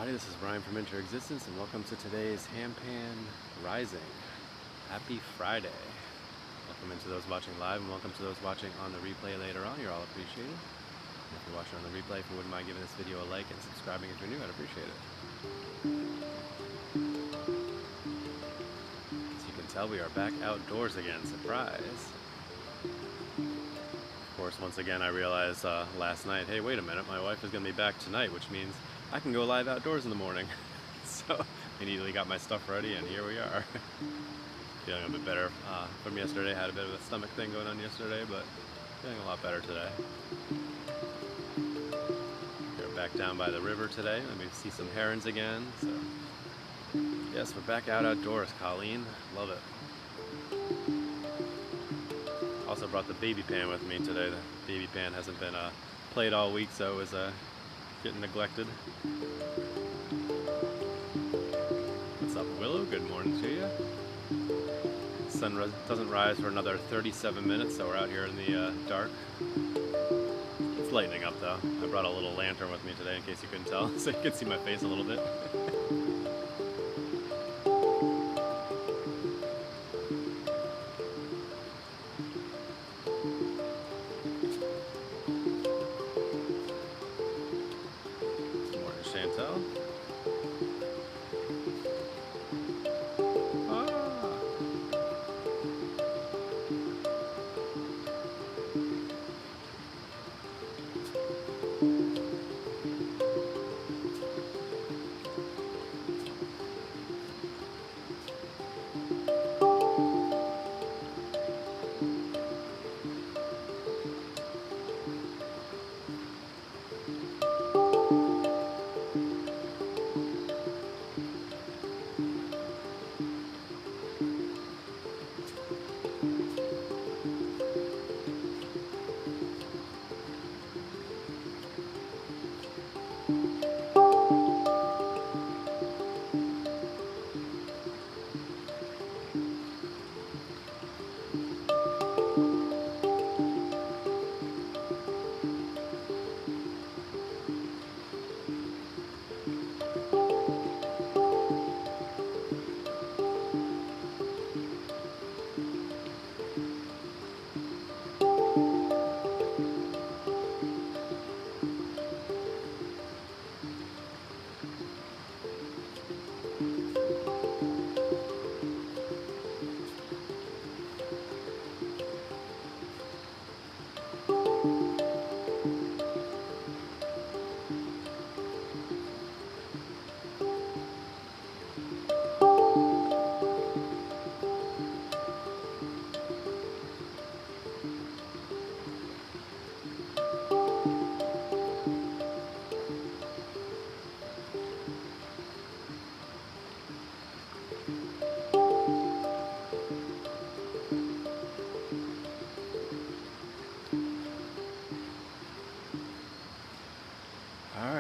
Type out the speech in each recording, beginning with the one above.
everybody, this is Ryan from Interexistence, and welcome to today's Handpan Rising. Happy Friday. Welcome into those watching live, and welcome to those watching on the replay later on. You're all appreciated. And if you're watching on the replay, if you wouldn't mind giving this video a like and subscribing if you're new, I'd appreciate it. As you can tell, we are back outdoors again. Surprise. Of course, once again, I realized last night, hey, wait a minute, my wife is going to be back tonight, which means I can go live outdoors in the morning. So I immediately got my stuff ready, and here we are. Feeling a bit better from yesterday. Had a bit of a stomach thing going on yesterday, but feeling a lot better today. We're back down by the river today. Let me see some herons again. So yes, we're back outdoors, Colleen. Love it. Also brought the baby pan with me today. The baby pan hasn't been played all week, so it was getting neglected. What's up, Willow? Good morning to you. Sun doesn't rise for another 37 minutes, so we're out here in the dark. It's lightening up though. I brought a little lantern with me today in case you couldn't tell, so you can see my face a little bit.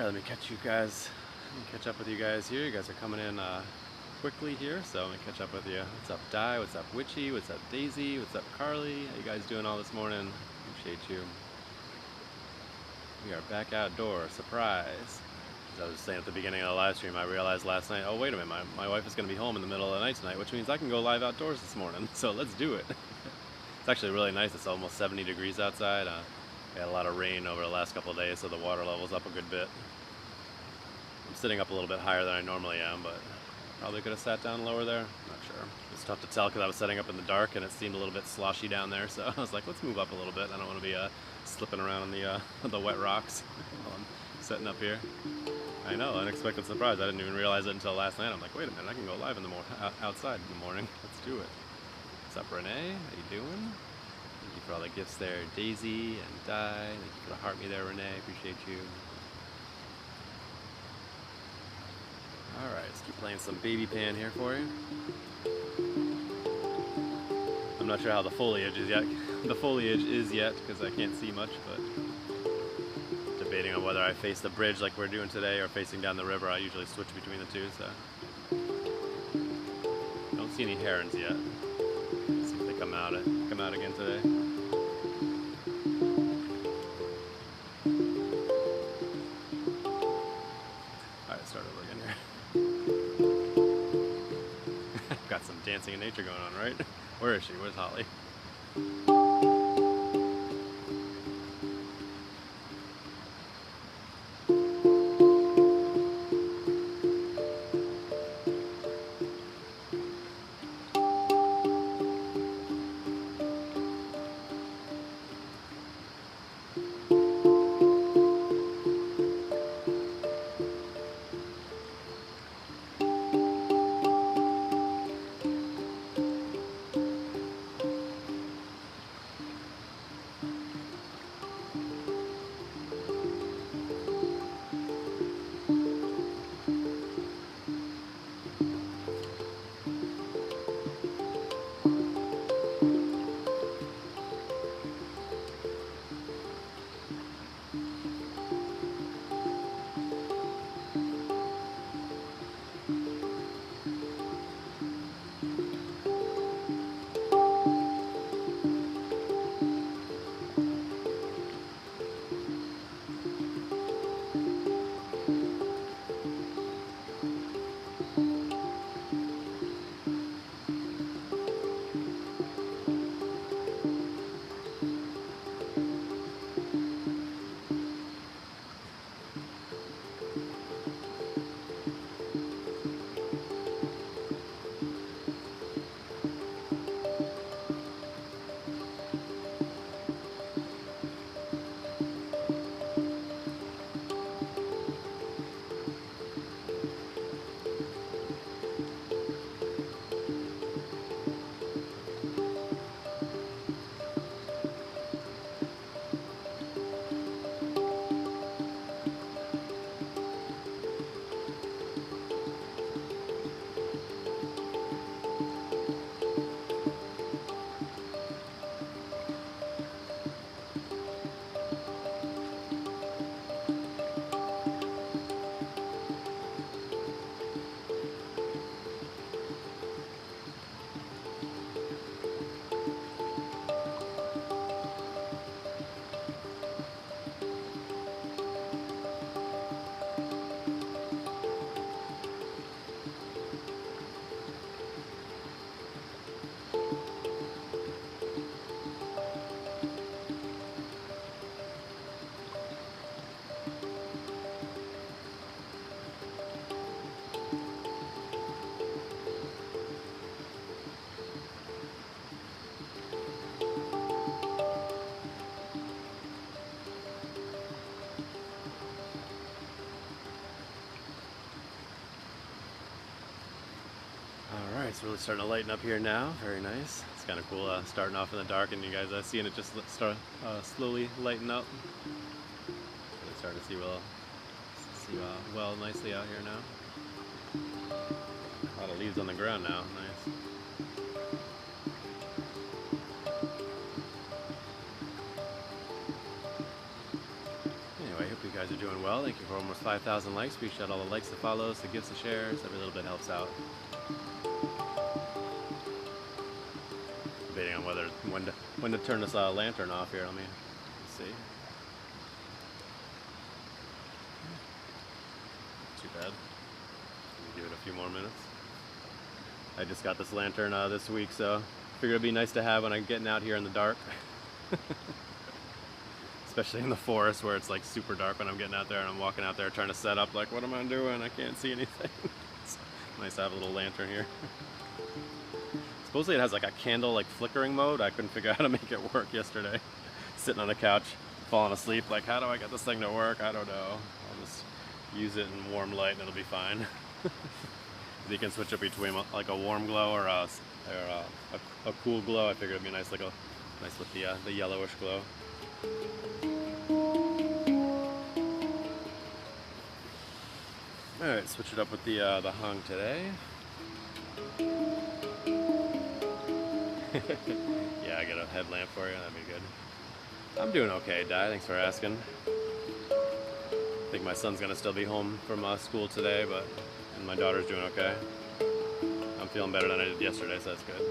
Let me catch up with you guys here. You guys are coming in quickly here, so let me catch up with you. What's up, Di? What's up, Witchy? What's up, Daisy? What's up, Carly? How you guys doing all this morning? Appreciate you. We are back outdoors. Surprise. As I was saying at the beginning of the live stream, I realized last night, oh wait a minute, my wife is going to be home in the middle of the night tonight, which means I can go live outdoors this morning. So let's do it. It's actually really nice. It's almost 70 degrees outside. We had a lot of rain over the last couple of days, so the water level's up a good bit. I'm sitting up a little bit higher than I normally am, but probably could have sat down lower there. Not sure. It's tough to tell because I was setting up in the dark and it seemed a little bit sloshy down there, so I was like, let's move up a little bit. I don't want to be slipping around on the wet rocks while I'm setting up here. I know, unexpected surprise. I didn't even realize it until last night. I'm like, wait a minute, I can go live in the outside in the morning. Let's do it. What's up, Renee? How you doing? Thank you for all the gifts there, Daisy and Di. Thank you for the heart me there, Renee. Appreciate you. Alright, let's keep playing some baby pan here for you. I'm not sure how the foliage is yet, because I can't see much, but debating on whether I face the bridge like we're doing today or facing down the river. I usually switch between the two, so don't see any herons yet. Let's see if they come out again today. Alright, start over again here. dancing in nature going on, right? Where is she? Where's Holly? It's really starting to lighten up here now. Very nice. It's kind of cool starting off in the dark and you guys seeing it just start slowly lighten up. Really starting to see well nicely out here now. A lot of leaves on the ground now. Nice. Anyway, hope you guys are doing well. Thank you for almost 5,000 likes. Appreciate all the likes, the follows, the gifts, the shares. Every little bit helps out. Debating on when to turn this lantern off here. Let me see. Too bad. Give it a few more minutes. I just got this lantern this week, so figured it'd be nice to have when I'm getting out here in the dark. Especially in the forest where it's like super dark when I'm getting out there and I'm walking out there trying to set up, like, what am I doing? I can't see anything. It's nice to have a little lantern here. Supposedly it has like a candle like flickering mode. I couldn't figure out how to make it work yesterday. Sitting on the couch, falling asleep, like, how do I get this thing to work? I don't know. I'll just use it in warm light and it'll be fine. You can switch it between like a warm glow or a cool glow. I figured it'd be nice, like nice with the yellowish glow. All right, switch it up with the hung today. Yeah, I got a headlamp for you. That'd be good. I'm doing okay, Di. Thanks for asking. I think my son's gonna still be home from school today, and my daughter's doing okay. I'm feeling better than I did yesterday, so that's good.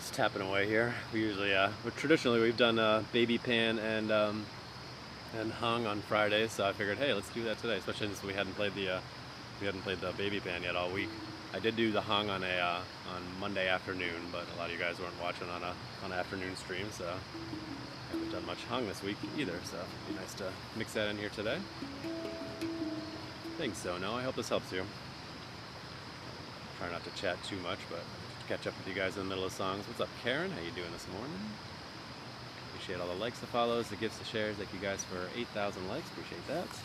Just tapping away here. We usually, traditionally we've done baby pan and hung on Fridays, so I figured, hey, let's do that today, especially since we hadn't played the baby pan yet all week. I did do the hung on Monday afternoon, but a lot of you guys weren't watching on an afternoon stream, so I haven't done much hung this week either. So it'd be nice to mix that in here today. I think so. No, I hope this helps you. Try not to chat too much, but catch up with you guys in the middle of songs. What's up, Karen? How you doing this morning? Appreciate all the likes, the follows, the gifts, the shares. Thank you guys for 8,000 likes. Appreciate that. It's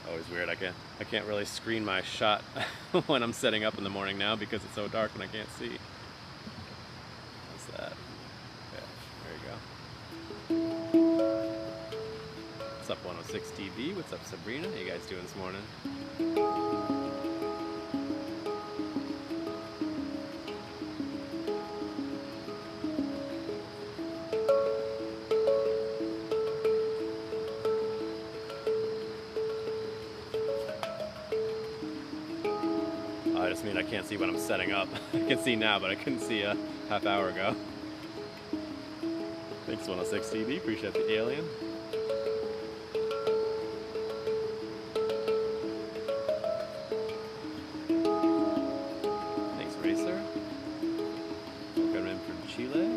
always weird. I can't really screen my shot when I'm setting up in the morning now because it's so dark and I can't see. What's that? Okay, there you go. What's up, 106 TV? What's up, Sabrina? How you guys doing this morning? I just mean I can't see when I'm setting up. I can see now, but I couldn't see a half hour ago. Thanks, 106 TV. Appreciate the alien. Thanks, Racer. Welcome in from Chile.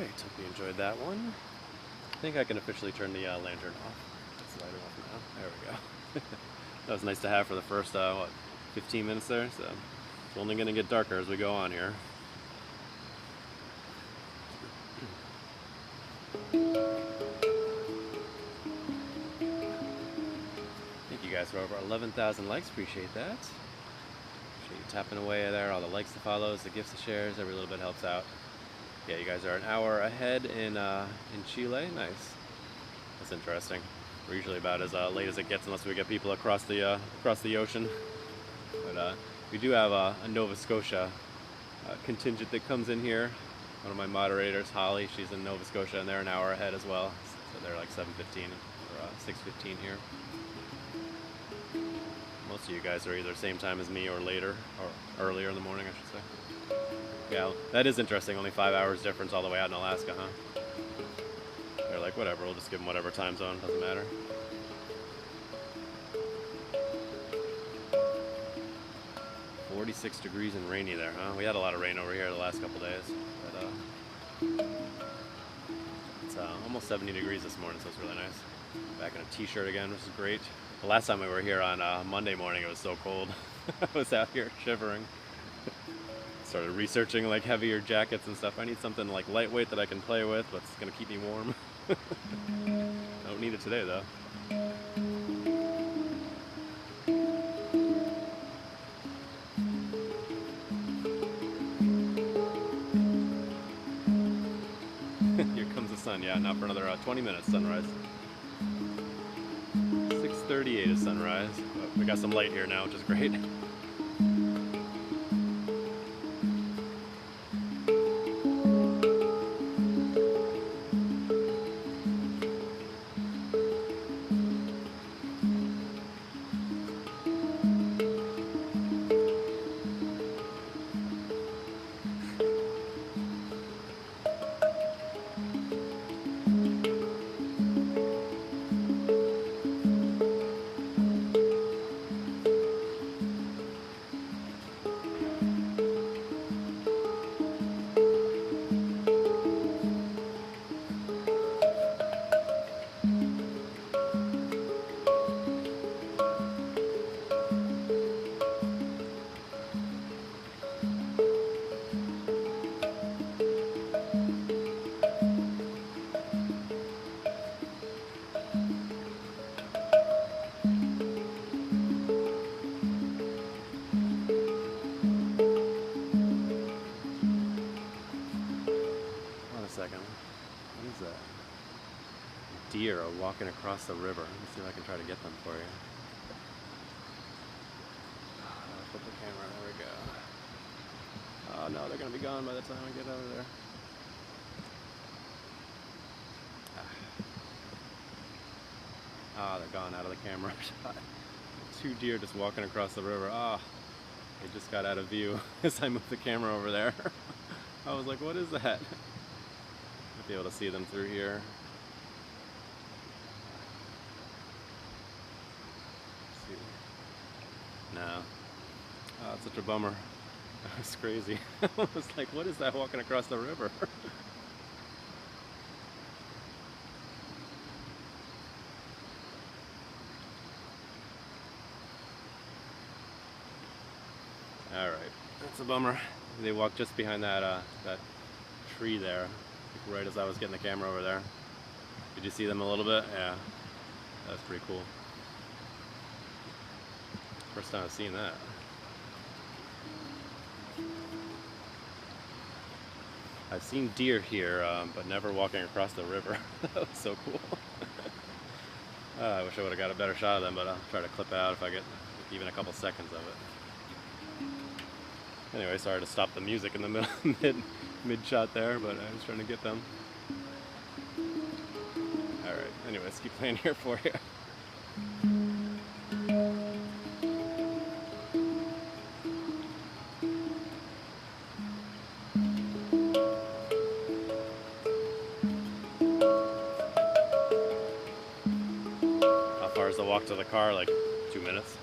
Hope you enjoyed that one. I think I can officially turn the lantern off. It's lighting off now. There we go. That was nice to have for the first, 15 minutes there. So it's only going to get darker as we go on here. Thank you guys for over 11,000 likes. Appreciate that. Appreciate you tapping away there. All the likes, the follows, the gifts, the shares. Every little bit helps out. Yeah, you guys are an hour ahead in Chile. Nice. That's interesting. We're usually about as late as it gets, unless we get people across the ocean. But we do have a Nova Scotia contingent that comes in here. One of my moderators, Holly, she's in Nova Scotia, and they're an hour ahead as well. So they're like 7:15 or 6:15 here. Most of you guys are either same time as me or later, or earlier in the morning, I should say. Yeah, that is interesting. Only 5 hours difference all the way out in Alaska, huh? They're like, whatever, we'll just give them whatever time zone, doesn't matter. "46 degrees and rainy there, huh? We had a lot of rain over here the last couple days, but it's almost 70 degrees this morning, so it's really nice. Back in a t-shirt again, which is great. The last time we were here on Monday morning, it was so cold. I was out here shivering. Started researching like heavier jackets and stuff. I need something like lightweight that I can play with, but it's gonna keep me warm. I don't need it today though. Here comes the sun. Yeah, not for another 20 minutes, sunrise. 6:38 is sunrise. But we got some light here now, which is great. Deer are walking across the river. Let me see if I can try to get them for you. I'll flip the camera. There we go. Oh no, they're going to be gone by the time I get over there. Ah, they're gone out of the camera shot. 2 deer just walking across the river. Ah, they just got out of view as I moved the camera over there. I was like, what is that? I'll be able to see them through here. No. Oh, it's such a bummer. It's crazy. I was like, what is that walking across the river? Alright, that's a bummer. They walked just behind that that tree there, like right as I was getting the camera over there. Did you see them a little bit? Yeah, that's pretty cool. First time I've seen that. I've seen deer here, but never walking across the river. That was so cool. I wish I would have got a better shot of them, but I'll try to clip out if I get even a couple seconds of it. Anyway, sorry to stop the music in the middle, mid shot there, but I was trying to get them. Alright, anyways, keep playing here for you. How far is the walk to the car? Like 2 minutes?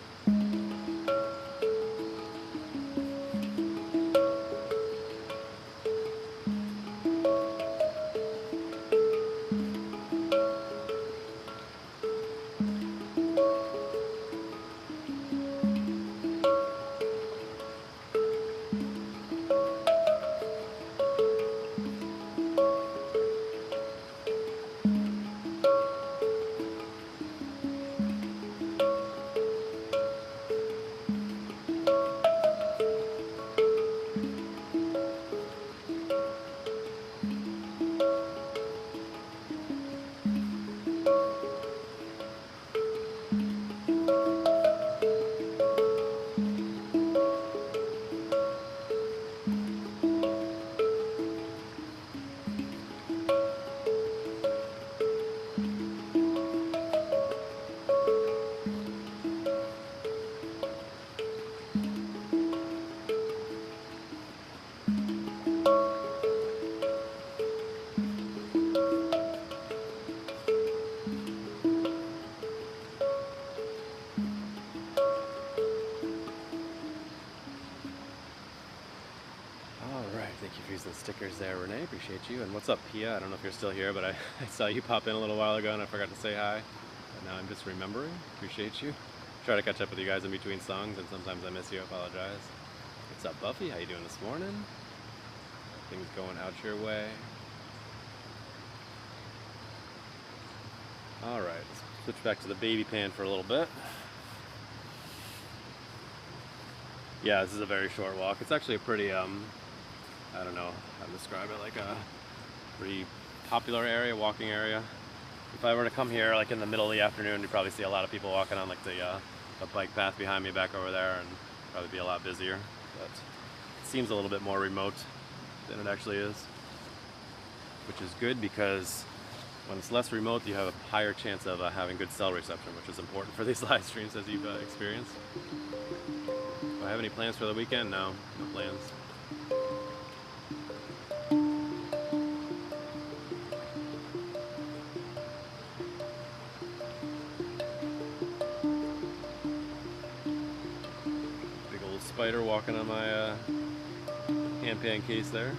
stickers there, Renee. Appreciate you. And what's up, Pia? I don't know if you're still here, but I saw you pop in a little while ago and I forgot to say hi. But now I'm just remembering. Appreciate you. Try to catch up with you guys in between songs, and sometimes I miss you. I apologize. What's up, Buffy? How you doing this morning? Things going out your way? All right, let's switch back to the baby pan for a little bit. Yeah, this is a very short walk. It's actually a pretty, I don't know how to describe it, like a pretty popular area, walking area. If I were to come here like in the middle of the afternoon, you'd probably see a lot of people walking on like the bike path behind me back over there, and probably be a lot busier. But it seems a little bit more remote than it actually is, which is good because when it's less remote, you have a higher chance of having good cell reception, which is important for these live streams, as you've experienced. Do I have any plans for the weekend? No, no plans. Big old spider walking on my handpan case there.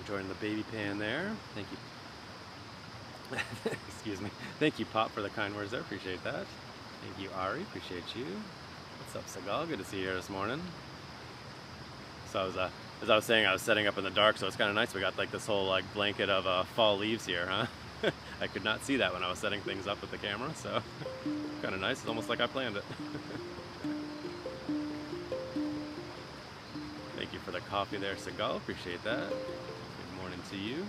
Enjoying the baby pan there. Thank you. Excuse me. Thank you, Pop, for the kind words there. Appreciate that. Thank you, Ari. Appreciate you. What's up, Segal? Good to see you here this morning. So I was, as I was saying, I was setting up in the dark, so it's kind of nice. We got like this whole like blanket of fall leaves here, huh? I could not see that when I was setting things up with the camera, so kind of nice. It's almost like I planned it. Thank you for the coffee there, Segal. Appreciate that. To you.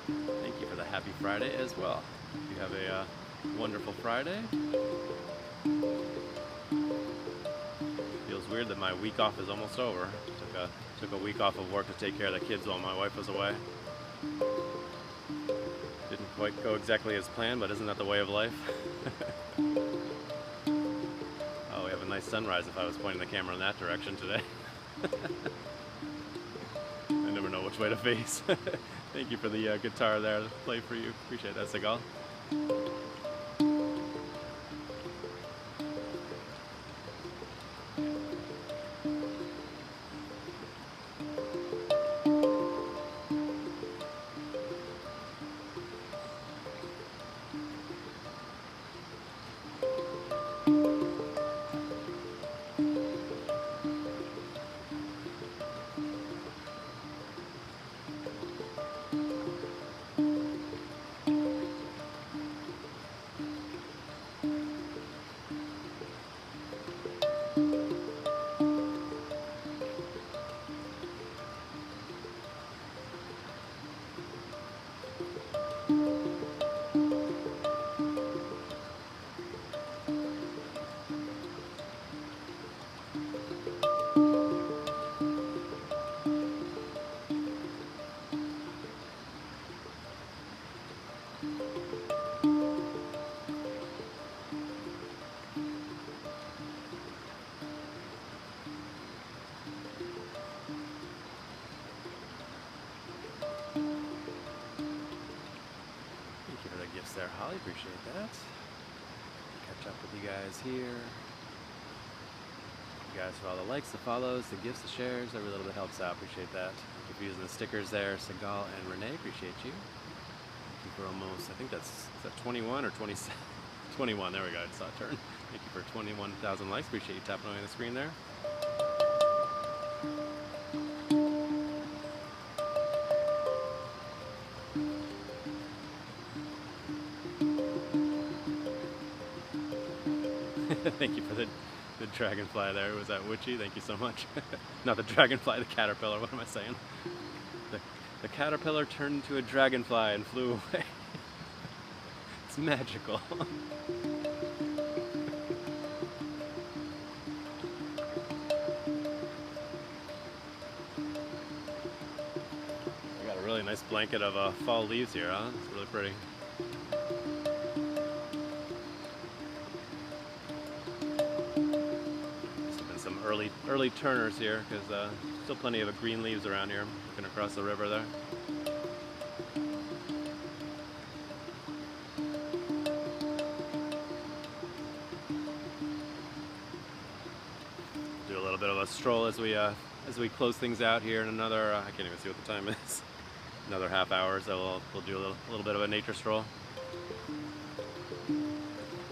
Thank you for the happy Friday as well. You have a wonderful Friday. Feels weird that my week off is almost over. Took a week off of work to take care of the kids while my wife was away. Didn't quite go exactly as planned, but isn't that the way of life? Oh, we have a nice sunrise if I was pointing the camera in that direction today. I never know which way to face. Thank you for the guitar there to play for you. Appreciate that, Segal. there, Holly. Appreciate that. Catch up with you guys here. You guys for all the likes, the follows, the gifts, the shares. Every little bit helps out. Appreciate that. Keep using the stickers there. Segal and Renee, appreciate you. Thank you for almost, I think is that 21 or 27? 21, there we go. I saw it turn. Thank you for 21,000 likes. Appreciate you tapping away on the screen there. Thank you for the dragonfly there. Was that Witchy? Thank you so much. Not the dragonfly, the caterpillar. What am I saying? The caterpillar turned into a dragonfly and flew away. It's magical. We got a really nice blanket of fall leaves here, huh? It's really pretty. Early turners here, because still plenty of green leaves around here. Looking across the river there. Do a little bit of a stroll as we close things out here in another. I can't even see what the time is. Another half hour, so we'll do a little bit of a nature stroll.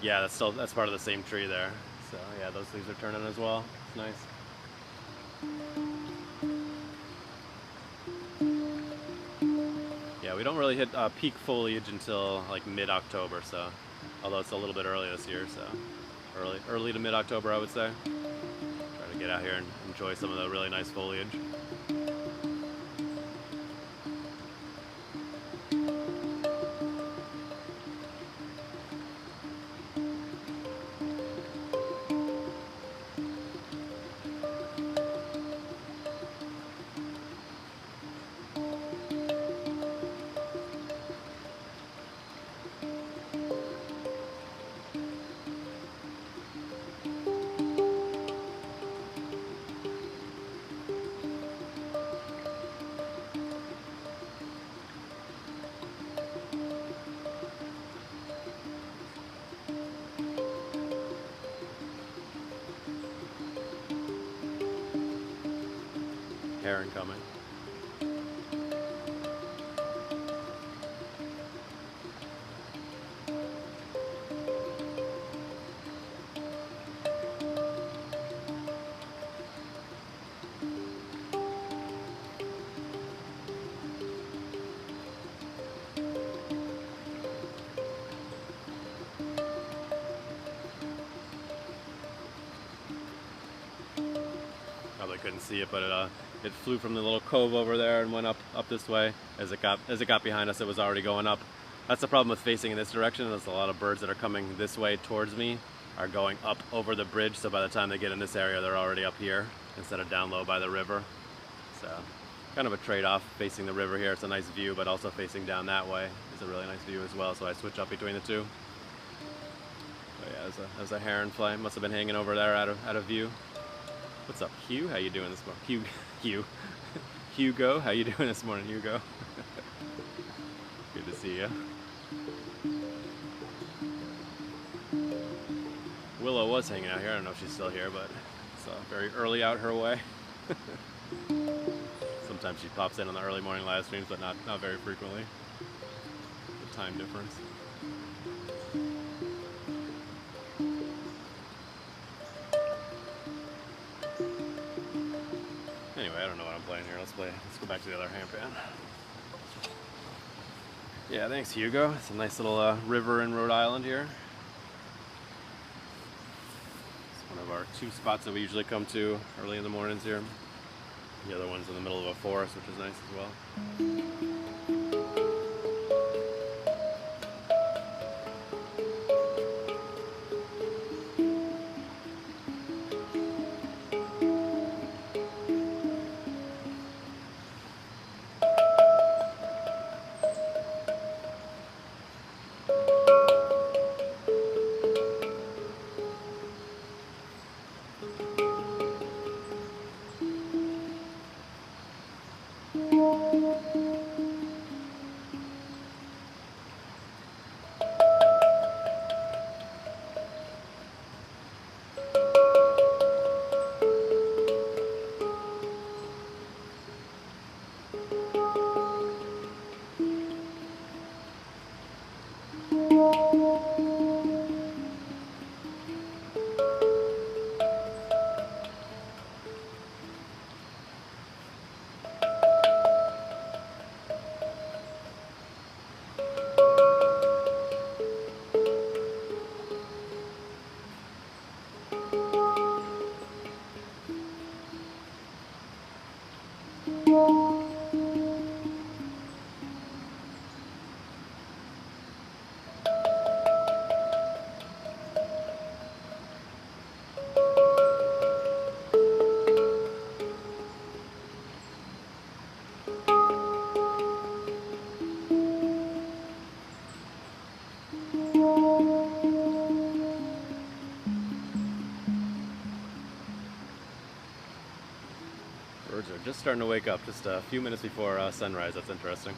Yeah, that's part of the same tree there. So yeah, those leaves are turning as well. It's nice. Yeah, we don't really hit peak foliage until like mid-October, so although it's a little bit early this year, so early to mid-October I would say. Try to get out here and enjoy some of the really nice foliage. Heron coming. Probably couldn't see it, but it flew from the little cove over there and went up this way. As it got behind us, it was already going up. That's the problem with facing in this direction. There's a lot of birds that are coming this way towards me are going up over the bridge, so by the time they get in this area, they're already up here instead of down low by the river. So kind of a trade-off facing the river here. It's a nice view, but also facing down that way is a really nice view as well, so I switch up between the two. But yeah, there's a heron fly. Must have been hanging over there out of view. What's up, Hugh? How you doing this morning? Hugo, how you doing this morning, Hugo? Good to see you. Willow was hanging out here. I don't know if she's still here, but it's very early out her way. Sometimes she pops in on the early morning live streams, but not very frequently. The time difference. Anyway, I don't know what I'm playing here. Let's go back to the other handpan. Yeah, thanks, Hugo. It's a nice little river in Rhode Island here. It's one of our two spots that we usually come to early in the mornings here. The other one's in the middle of a forest, which is nice as well. Birds are just starting to wake up, just a few minutes before sunrise. That's interesting.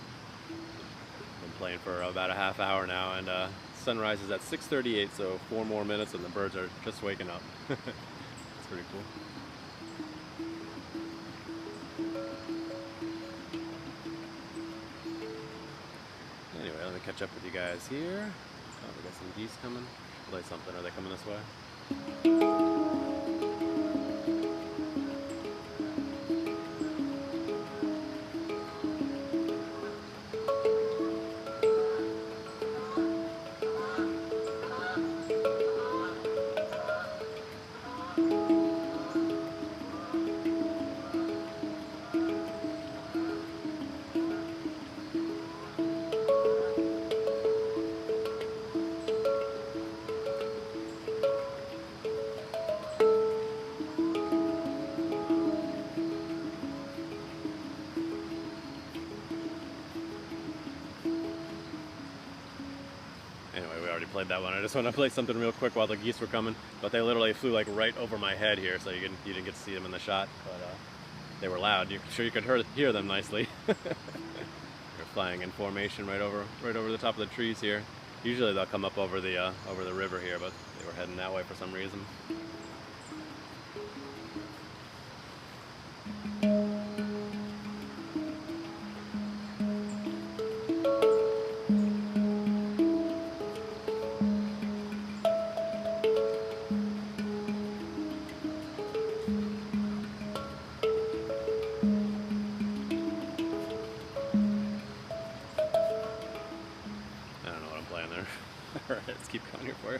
Been playing for about a half hour now, and sunrise is at 6:38, so 4 more minutes and the birds are just waking up. It's pretty cool. Anyway, let me catch up with you guys here. Oh, we got some geese coming. Play something. Are they coming this way? Anyway, we already played that one. I just want to play something real quick while the geese were coming, but they literally flew like right over my head here, so you didn't get to see them in the shot, but they were loud. I'm sure you could hear them nicely. They're flying in formation right over the top of the trees here. Usually they'll come up over the river here, but they were heading that way for some reason. Alright, let's keep going here for you.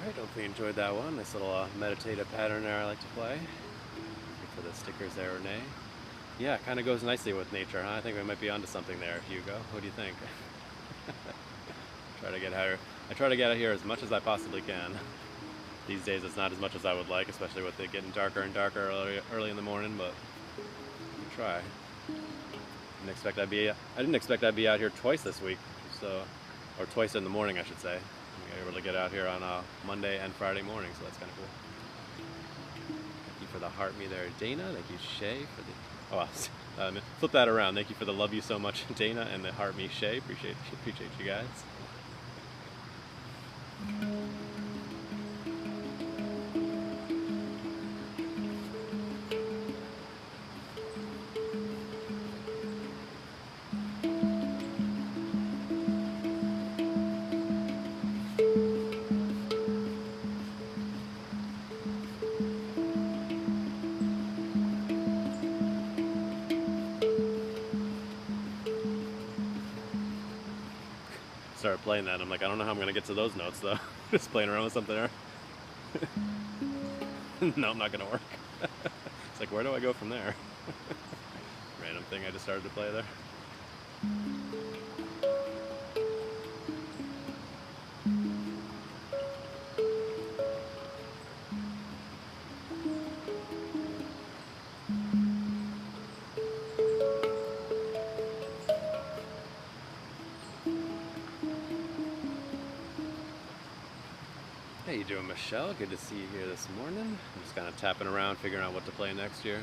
Alright, hopefully you enjoyed that one. Nice little meditative pattern there I like to play. Wait for the stickers there, Renee. Yeah, it kind of goes nicely with nature, huh? I think we might be onto something there, Hugo. What do you think? I try to get out here as much as I possibly can. These days it's not as much as I would like, especially with it getting darker and darker early in the morning, but we try. I didn't expect I'd be out here twice this week, so, or twice in the morning, I should say. I'm able to get out here on Monday and Friday morning, so that's kind of cool. Thank you for the heart me there, Dana. Thank you, Shay, for the... Oh, flip that around. Thank you for the love you so much, Dana, and the heart me, Shay. Appreciate you guys. Started playing that, I'm like, I don't know how I'm gonna get to those notes though. Just playing around with something there. No, not gonna work. It's like, where do I go from there? Random thing I just started to play there. How you doing, Michelle? Good to see you here this morning. I'm just kind of tapping around, figuring out what to play next year.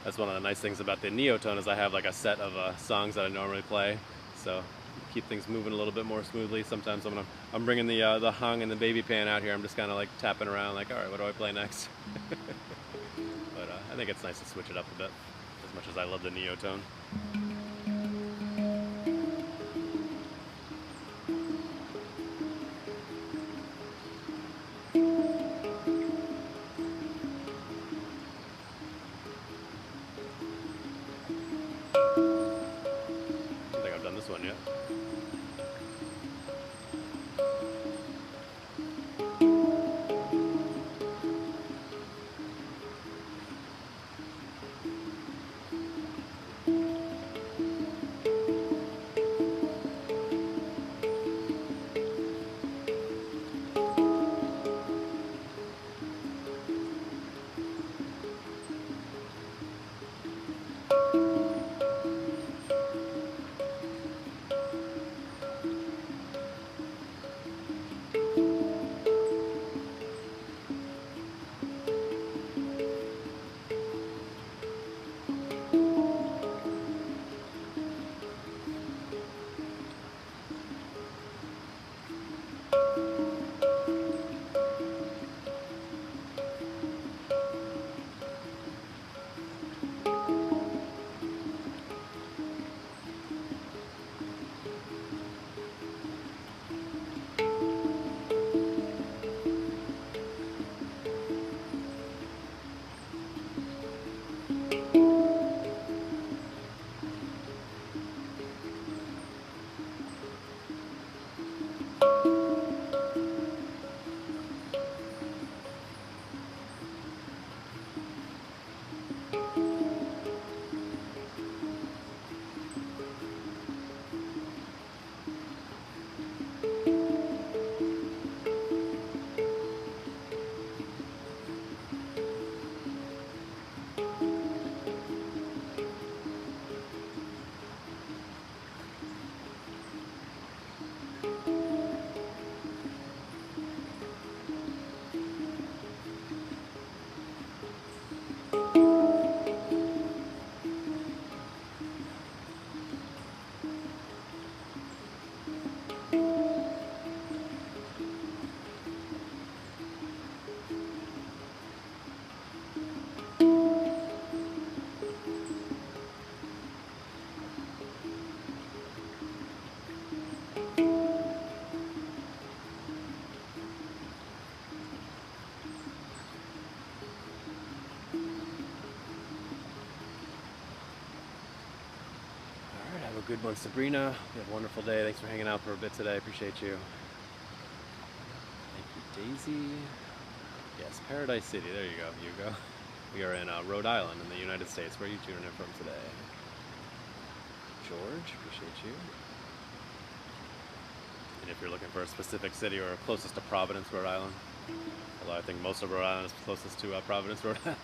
That's one of the nice things about the Neotone is I have like a set of songs that I normally play, so keep things moving a little bit more smoothly. Sometimes I'm bringing the hung and the baby pan out here. I'm just kind of like tapping around, like, all right, what do I play next? But I think it's nice to switch it up a bit, as much as I love the Neotone. One yet. Good one, Sabrina. You have a wonderful day. Thanks for hanging out for a bit today. Appreciate you. Thank you, Daisy. Yes, Paradise City. There you go. You go. We are in Rhode Island in the United States. Where are you tuning in from today? George, appreciate you. And if you're looking for a specific city or closest to Providence, Rhode Island, although I think most of Rhode Island is closest to Providence, Rhode Island.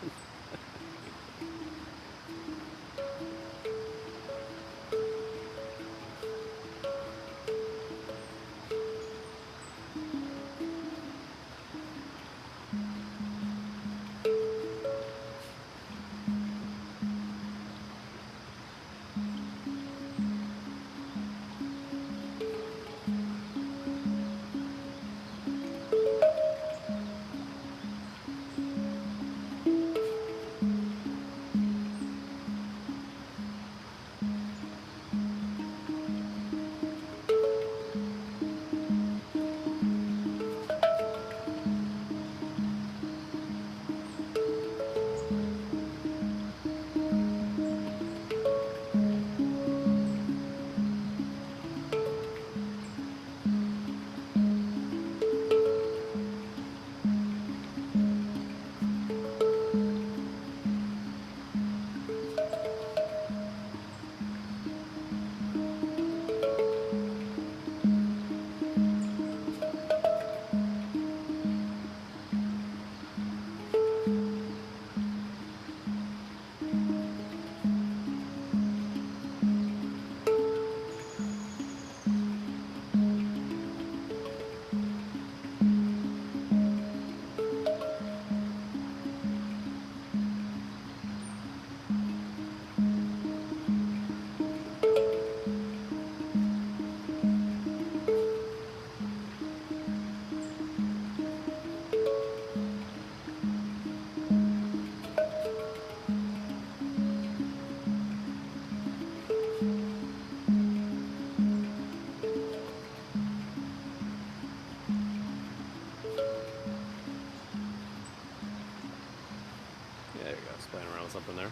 something there.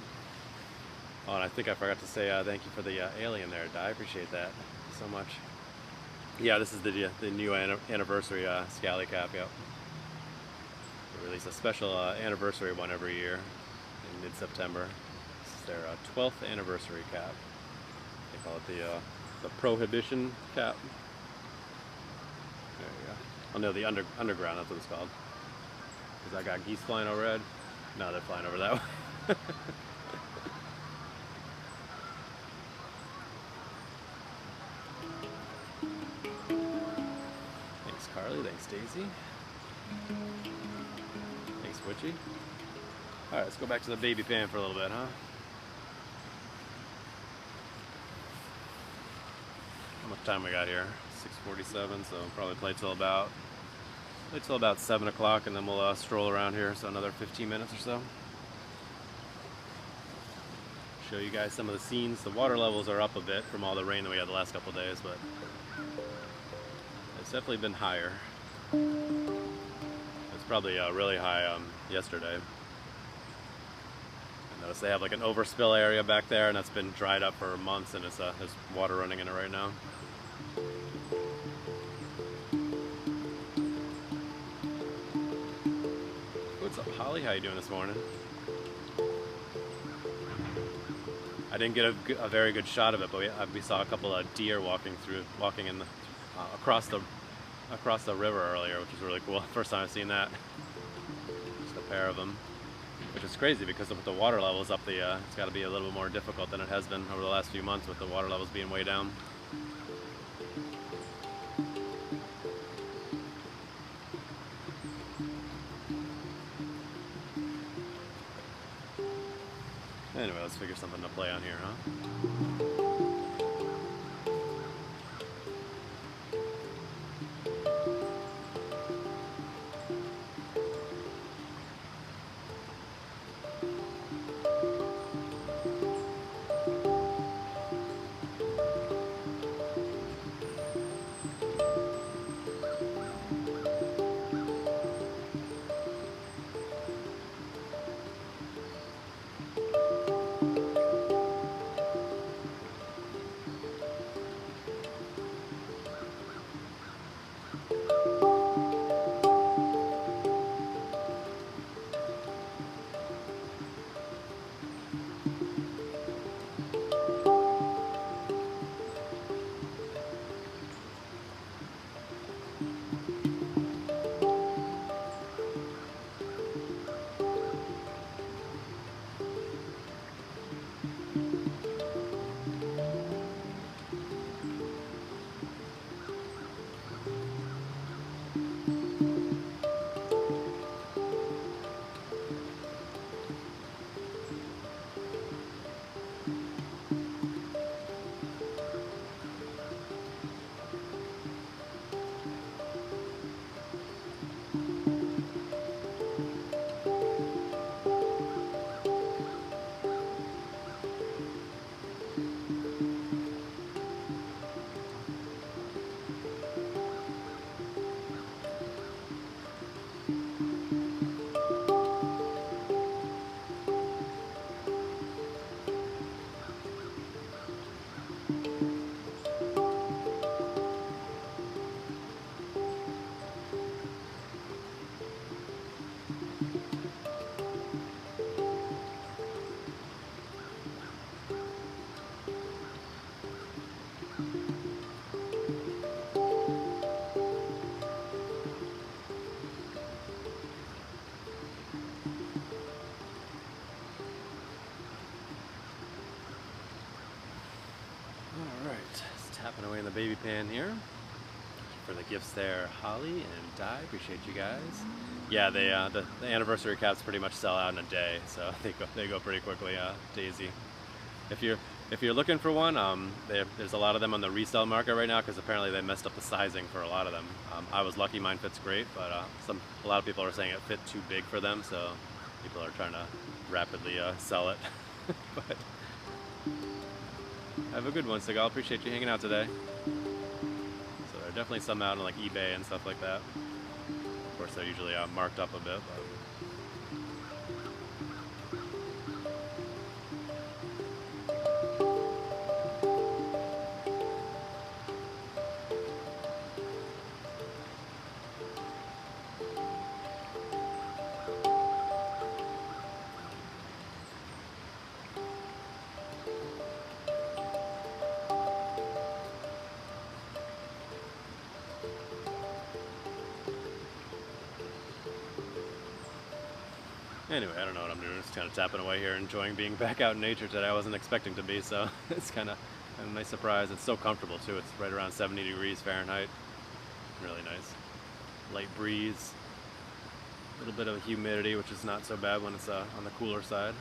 Oh, and I think I forgot to say thank you for the alien there, Di. I appreciate that so much. Yeah, this is the new anniversary Scally cap. Yep. They release a special anniversary one every year in mid-September. This is their 12th anniversary cap. They call it the Prohibition cap. There you go. Oh no, the underground. That's what it's called. Because I got geese flying overhead. No, they're flying over that way. Thanks, Carly. Thanks, Daisy. Thanks, Witchy. Alright, let's go back to the baby pan for a little bit, huh? How much time we got here? 6:47, so probably play till about 7 o'clock, and then we'll stroll around here, so another 15 minutes or so. Show you guys some of the scenes. The water levels are up a bit from all the rain that we had the last couple of days, but it's definitely been higher. It's probably really high yesterday. I noticed they have like an overspill area back there, and that's been dried up for months, and there's water running in it right now. What's up, Holly? How you doing this morning? I didn't get a very good shot of it, but we saw a couple of deer walking in the across the river earlier, which was really cool. First time I've seen that. Just a pair of them, which is crazy because with the water levels up, it's got to be a little bit more difficult than it has been over the last few months with the water levels being way down. Anyway, let's figure something to play on here, huh? Tapping away in the baby pan here. Thank you for the gifts there, Holly and Di. Appreciate you guys. Yeah, the anniversary caps pretty much sell out in a day, so they go pretty quickly. Daisy, if you're looking for one, there's a lot of them on the resale market right now because apparently they messed up the sizing for a lot of them. I was lucky, mine fits great, but a lot of people are saying it fit too big for them, so people are trying to rapidly sell it. But have a good one, Segal. Appreciate you hanging out today. So there are definitely some out on like eBay and stuff like that. Of course, they're usually marked up a bit. But Anyway, I don't know what I'm doing. Just kind of tapping away here, enjoying being back out in nature today. I wasn't expecting to be, so it's kind of a nice surprise. It's so comfortable too. It's right around 70 degrees Fahrenheit. Really nice. Light breeze. A little bit of humidity, which is not so bad when it's on the cooler side.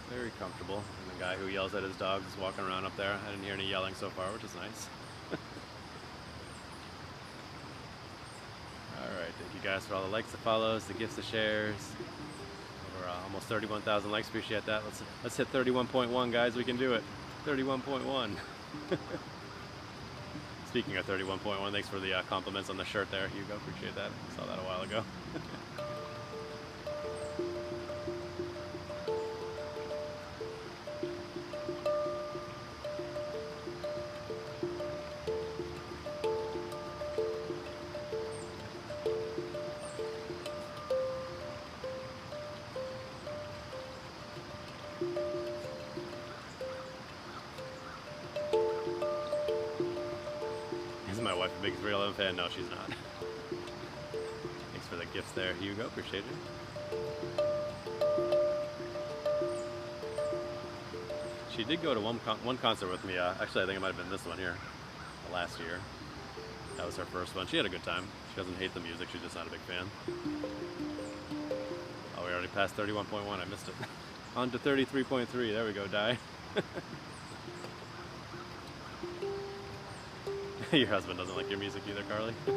Very comfortable. And the guy who yells at his dogs is walking around up there. I didn't hear any yelling so far, which is nice. Alright, thank you guys for all the likes, the follows, the gifts, the shares. Over almost 31,000 likes, appreciate that. Let's hit 31.1, guys, we can do it. 31.1. Speaking of 31.1, thanks for the compliments on the shirt there, Hugo, appreciate that. Saw that a while ago. Is my wife a big 311 fan? No, she's not. Thanks for the gifts there, Hugo. Appreciate it. She did go to one concert with me. Actually, I think it might have been this one here, last year. That was her first one. She had a good time. She doesn't hate the music. She's just not a big fan. Oh, we already passed 31.1. I missed it. On to 33.3. There we go, Die. Your husband doesn't like your music either, Carly. Nice.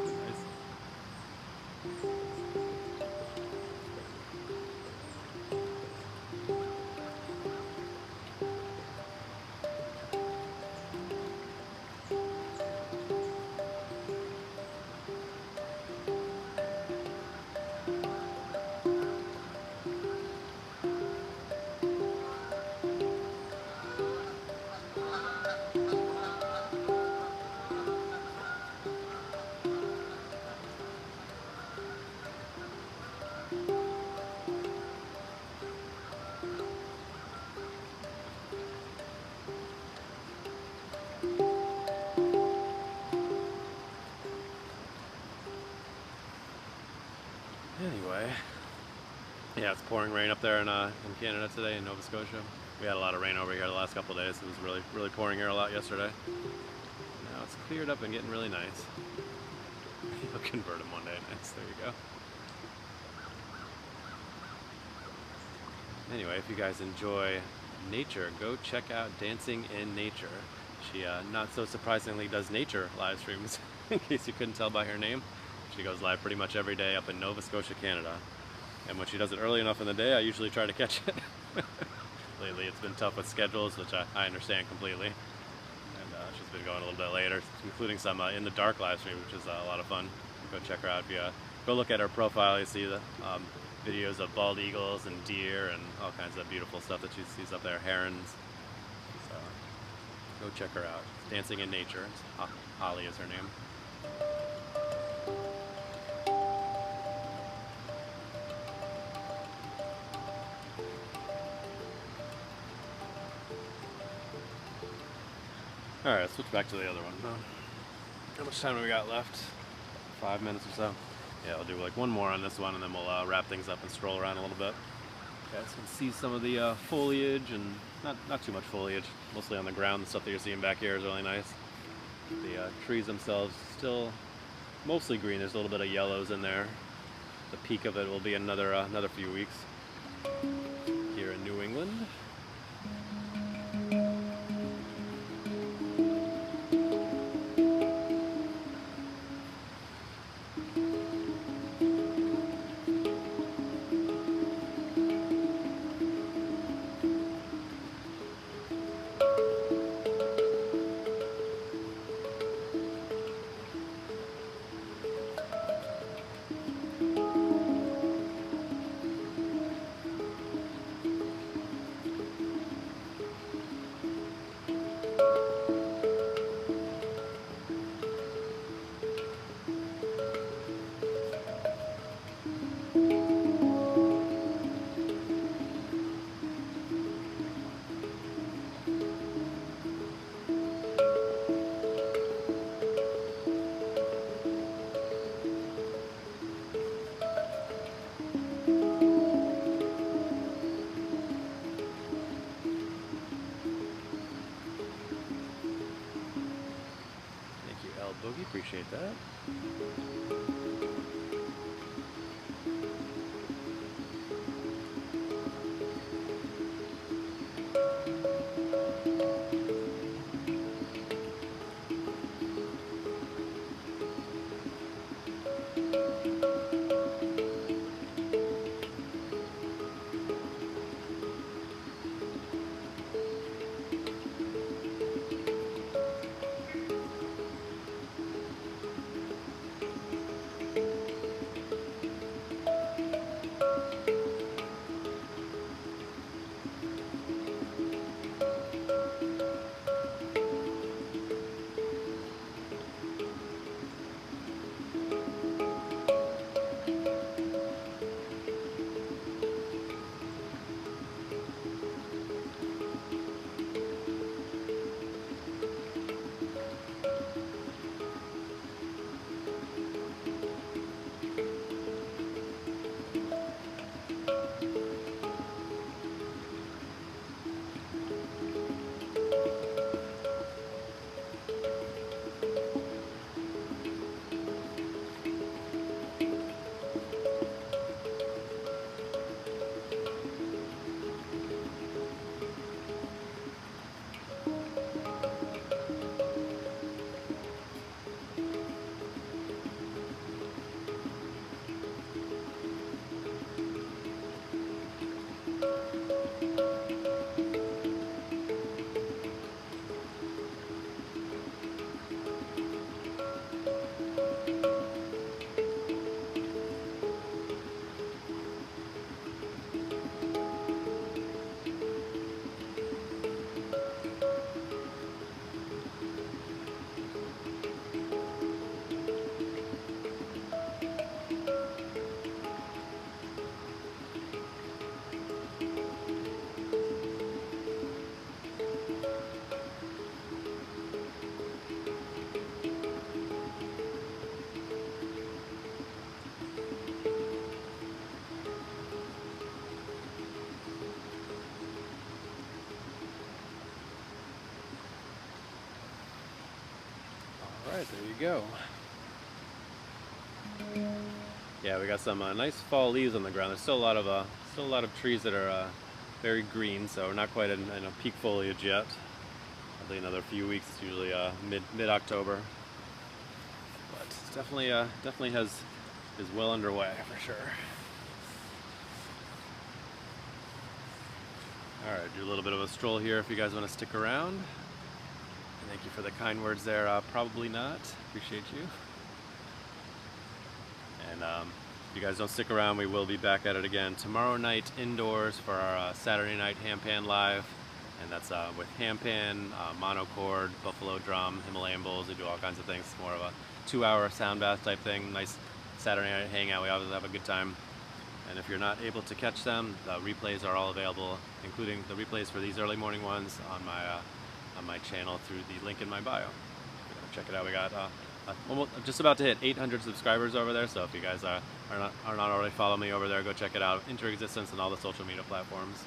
Anyway, yeah, it's pouring rain up there in Canada today, in Nova Scotia. We had a lot of rain over here the last couple of days. It was really pouring here a lot yesterday. Now it's cleared up and getting really nice. You'll convert them one day. Nice, there you go. Anyway, if you guys enjoy nature, go check out Dancing in Nature. She, not so surprisingly, does nature live streams, in case you couldn't tell by her name. She goes live pretty much every day up in Nova Scotia, Canada. And when she does it early enough in the day, I usually try to catch it. Lately it's been tough with schedules, which I understand completely. And she's been going a little bit later, including some in the dark live stream, which is a lot of fun. Go check her out. If you go look at her profile, you see the videos of bald eagles and deer and all kinds of beautiful stuff that she sees up there, herons. So go check her out. Dancing in Nature. Holly is her name. Alright, let's switch back to the other one. How much time do we got left? 5 minutes or so? Yeah, I'll do like one more on this one and then we'll wrap things up and stroll around a little bit. You guys can see some of the foliage and not too much foliage, mostly on the ground. The stuff that you're seeing back here is really nice. The trees themselves still mostly green. There's a little bit of yellows in there. The peak of it will be another few weeks here in New England. up, Boogie? Appreciate that. Alright, there you go. Yeah, we got some nice fall leaves on the ground. There's still a lot of trees that are very green, so we're not quite in peak foliage yet. Probably another few weeks. It's usually mid-October, but it's definitely is well underway for sure. All right, do a little bit of a stroll here if you guys want to stick around. Thank you for the kind words there. Probably not. Appreciate you. And if you guys don't stick around, we will be back at it again tomorrow night indoors for our Saturday night Handpan live. And that's with handpan, monochord, buffalo drum, Himalayan bowls. We do all kinds of things. It's more of a 2-hour sound bath type thing. Nice Saturday night hangout. We always have a good time. And if you're not able to catch them, the replays are all available, including the replays for these early morning ones on my channel through the link in my bio. Check it out. We got almost just about to hit 800 subscribers over there. So if you guys are not already following me over there, go check it out. Into Existence and all the social media platforms.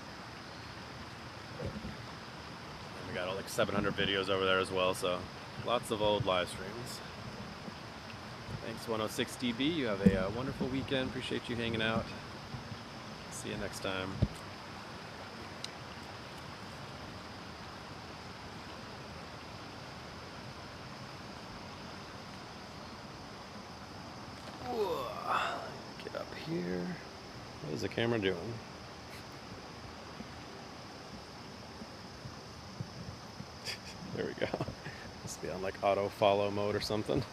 And we got like 700 videos over there as well. So lots of old live streams. Thanks 106DB. You have a wonderful weekend. Appreciate you hanging out. See you next time. Get up here. What is the camera doing? There we go. Must be on like auto follow mode or something.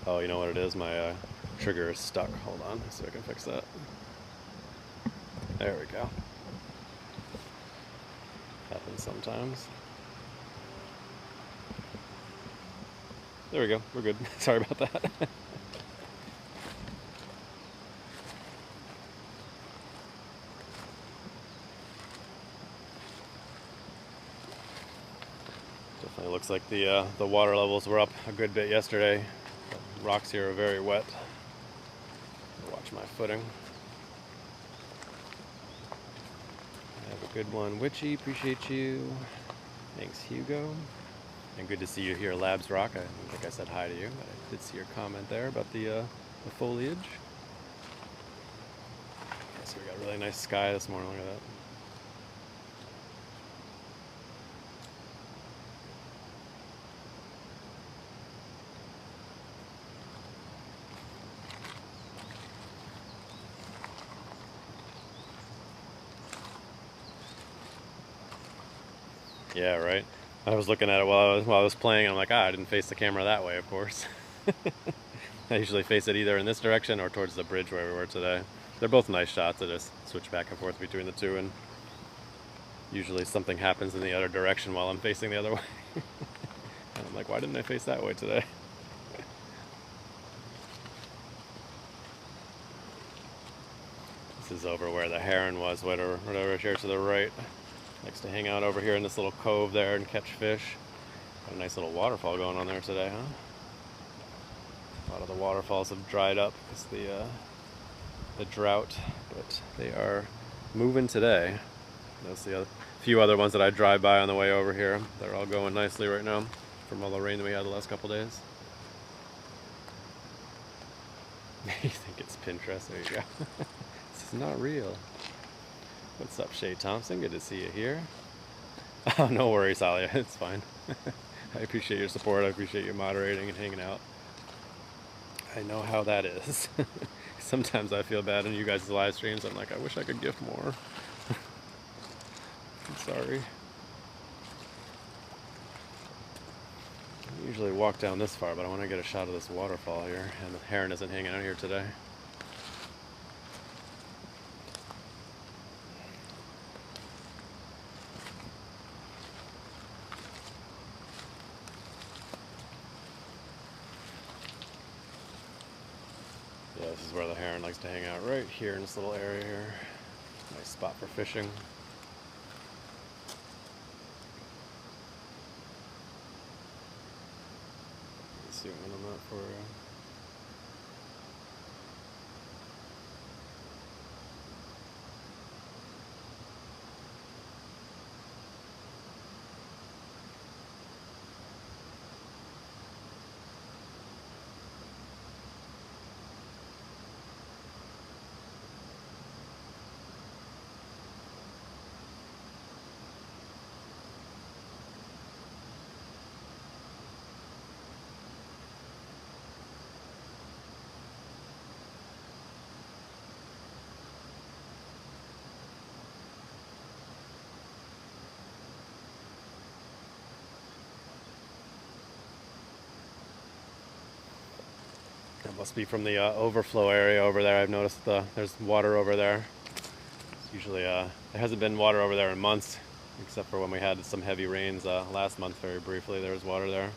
Oh, you know what it is? My trigger is stuck. Hold on, so I can fix that. There we go. Happens sometimes. There we go. We're good. Sorry about that. Definitely looks like the water levels were up a good bit yesterday. The rocks here are very wet. Watch my footing. Have a good one, Witchy. Appreciate you. Thanks, Hugo. And good to see you here, Labs Rock. I don't think I said hi to you, but I did see your comment there about the foliage. Yeah, so we got a really nice sky this morning. Look at that. Yeah, right. I was looking at it while I was playing. I'm like, I didn't face the camera that way, of course. I usually face it either in this direction or towards the bridge where we were today. They're both nice shots. I just switch back and forth between the two, and usually something happens in the other direction while I'm facing the other way. And I'm like, why didn't I face that way today? This is over where the heron was, whatever here to the right. Likes to hang out over here in this little cove there and catch fish. Got a nice little waterfall going on there today, huh? A lot of the waterfalls have dried up because the drought, but they are moving today. That's the few other ones that I drive by on the way over here. They're all going nicely right now from all the rain that we had the last couple days. You think it's Pinterest? There you go. This is not real. What's up, Shay Thompson? Good to see you here. Oh, no worries, Alia. It's fine. I appreciate your support. I appreciate you moderating and hanging out. I know how that is. Sometimes I feel bad in you guys' live streams. I'm like, I wish I could gift more. I'm sorry. I usually walk down this far, but I want to get a shot of this waterfall here. And the heron isn't hanging out here today. Yeah, this is where the heron likes to hang out, right here in this little area here. Nice spot for fishing. Zoom in on that for you. That must be from the overflow area over there. I've noticed there's water over there. It's usually there hasn't been water over there in months, except for when we had some heavy rains last month. Very briefly, there was water there.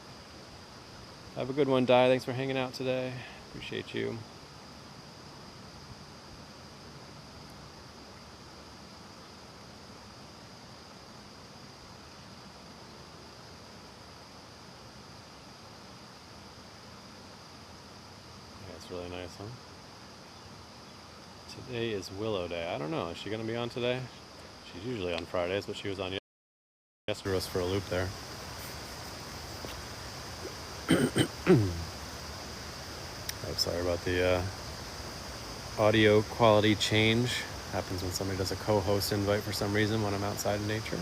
Have a good one, Di. Thanks for hanging out today. Appreciate you. Really nice, huh? Today is Willow Day. I don't know. Is she going to be on today? She's usually on Fridays, but she was on yesterday for a loop there. I'm sorry about the audio quality change. Happens when somebody does a co-host invite for some reason when I'm outside in nature.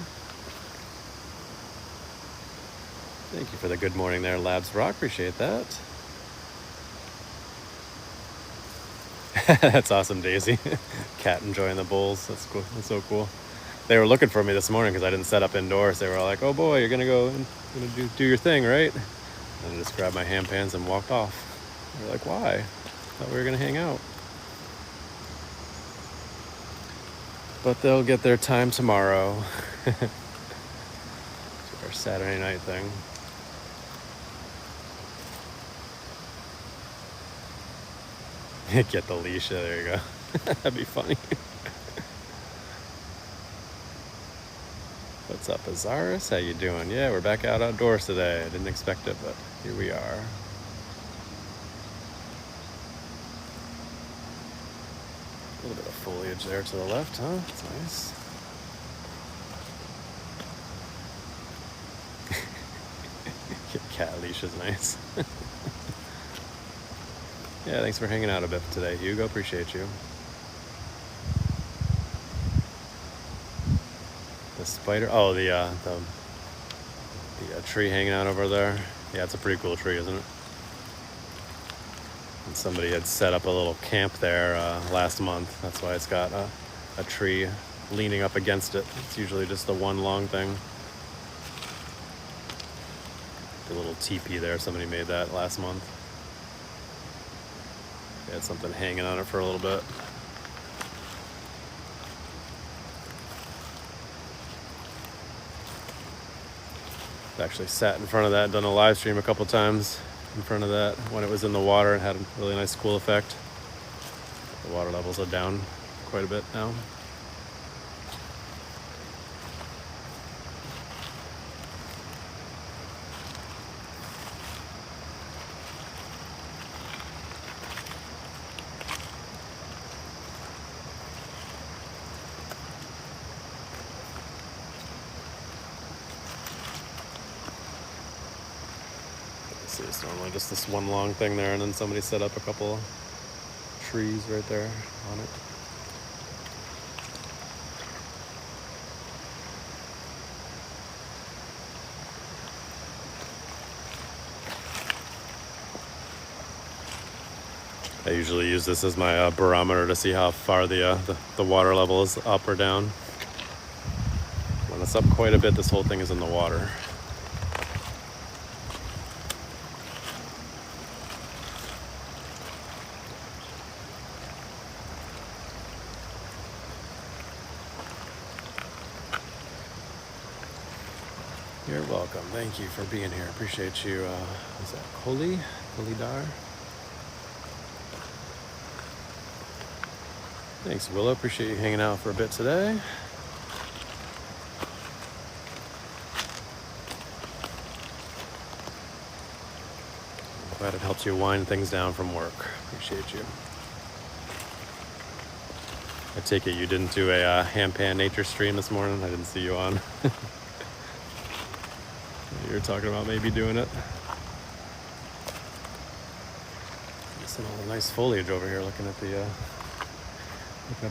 Thank you for the good morning there, Labs Rock. Appreciate that. That's awesome, Daisy. Cat enjoying the bulls. That's cool. That's so cool. They were looking for me this morning because I didn't set up indoors. They were like, "Oh boy, you're gonna go and do your thing, right?" And I just grabbed my handpans and walked off. They were like, "Why? I thought we were gonna hang out." But they'll get their time tomorrow. Our Saturday night thing. Get the leash. There you go. That'd be funny. What's up, Azaris? How you doing? Yeah, we're back out outdoors today. I didn't expect it, but here we are. A little bit of foliage there to the left, huh? That's nice. cat leash is nice. Yeah, thanks for hanging out a bit today, Hugo. Appreciate you. The spider. Oh, the tree hanging out over there. Yeah, it's a pretty cool tree, isn't it? And somebody had set up a little camp there last month. That's why it's got a tree leaning up against it. It's usually just the one long thing. The little teepee there, somebody made that last month. They had something hanging on it for a little bit. I've actually sat in front of that, done a live stream a couple times in front of that when it was in the water. It had a really nice cool effect. The water levels are down quite a bit now. It's normally just this one long thing there, and then somebody set up a couple of trees right there on it. I usually use this as my barometer to see how far the water level is up or down. When it's up quite a bit, this whole thing is in the water. You're welcome. Thank you for being here. Appreciate you. Is that Kolidar? Thanks, Willow. Appreciate you hanging out for a bit today. I'm glad it helps you wind things down from work. Appreciate you. I take it you didn't do a Handpan nature stream this morning? I didn't see you on. You were talking about maybe doing it. Seeing all the nice foliage over here, looking at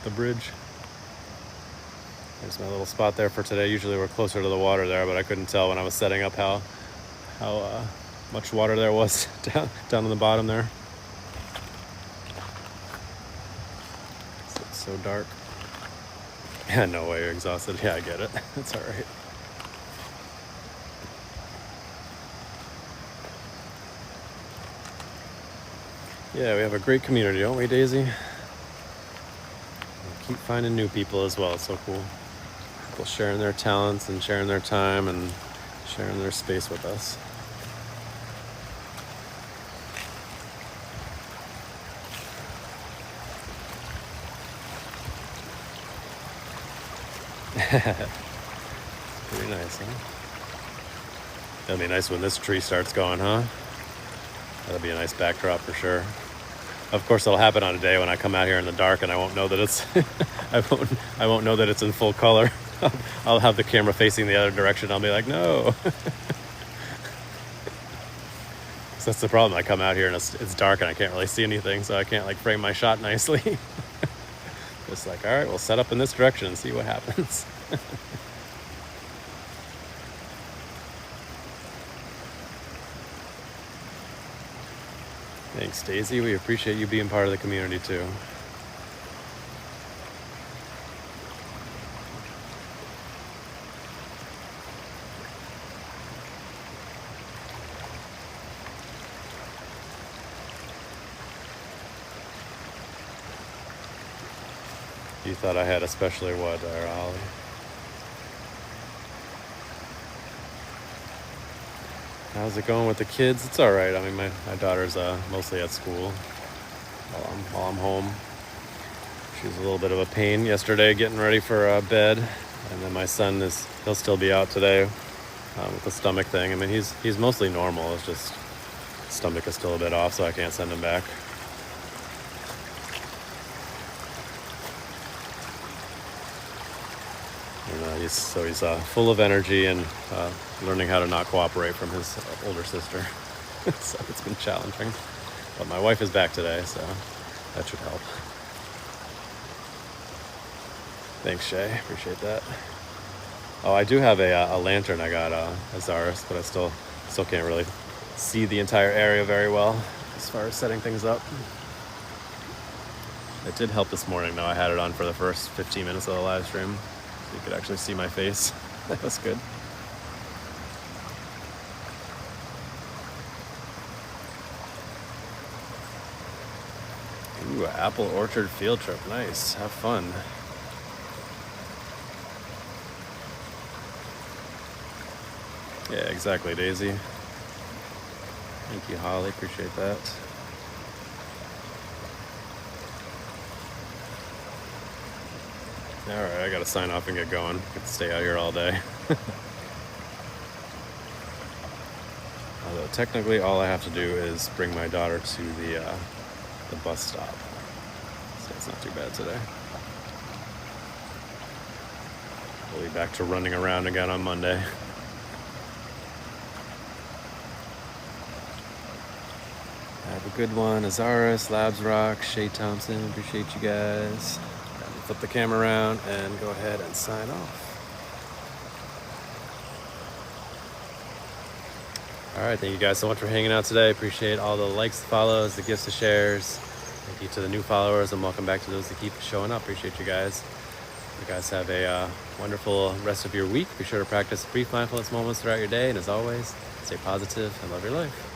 the bridge. There's my little spot there for today. Usually we're closer to the water there, but I couldn't tell when I was setting up how much water there was down on the bottom there. It's so dark. Yeah, no way you're exhausted. Yeah, I get it. It's all right. Yeah, we have a great community, don't we, Daisy? We keep finding new people as well. It's so cool. People sharing their talents and sharing their time and sharing their space with us. Pretty nice, huh? That'll be nice when this tree starts going, huh? That'll be a nice backdrop for sure. Of course, it'll happen on a day when I come out here in the dark and I won't know that it's I won't know that it's in full color. I'll have the camera facing the other direction. I'll be like, no. So that's the problem. I come out here and it's dark and I can't really see anything, so I can't like frame my shot nicely. Just like, all right, we'll set up in this direction and see what happens. Thanks, Daisy. We appreciate you being part of the community too. You thought I had especially what there, Ollie? How's it going with the kids? It's all right. I mean, my daughter's mostly at school while I'm home. She was a little bit of a pain yesterday getting ready for bed. And then my son he'll still be out today with the stomach thing. I mean, he's mostly normal. It's just stomach is still a bit off, so I can't send him back. And, he's full of energy and learning how to not cooperate from his older sister. So it's been challenging. But my wife is back today, so that should help. Thanks, Shay. Appreciate that. Oh, I do have a lantern I got a Thurs, but I still can't really see the entire area very well as far as setting things up. It did help this morning, though. I had it on for the first 15 minutes of the live stream, so you could actually see my face. That was good. Ooh, apple orchard field trip. Nice. Have fun. Yeah, exactly, Daisy. Thank you, Holly. Appreciate that. Alright, I gotta sign off and get going. Get to stay out here all day. Although technically all I have to do is bring my daughter to the bus stop. So it's not too bad today. We'll be back to running around again on Monday. Have a good one. Azaris, Labs Rock, Shay Thompson, appreciate you guys. Flip the camera around and go ahead and sign off. Alright, thank you guys so much for hanging out today. Appreciate all the likes, the follows, the gifts, the shares. Thank you to the new followers, and welcome back to those that keep showing up. Appreciate you guys. You guys have a wonderful rest of your week. Be sure to practice brief mindfulness moments throughout your day, and as always, stay positive and love your life.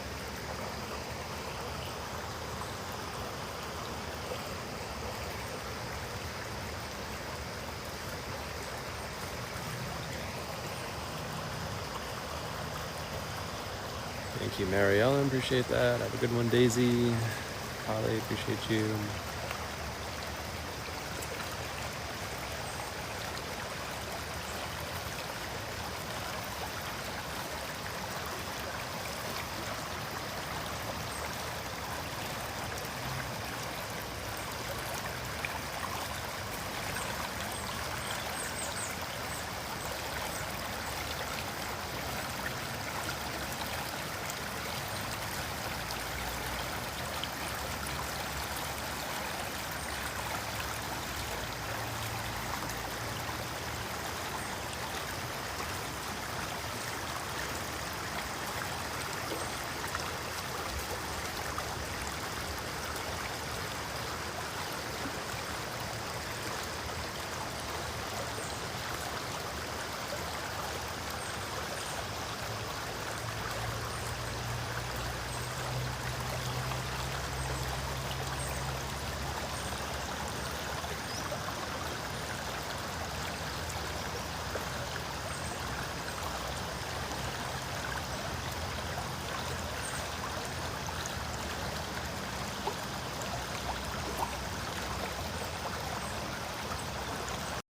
Thank you, Mary Ellen. Appreciate that. Have a good one, Daisy. Holly, appreciate you.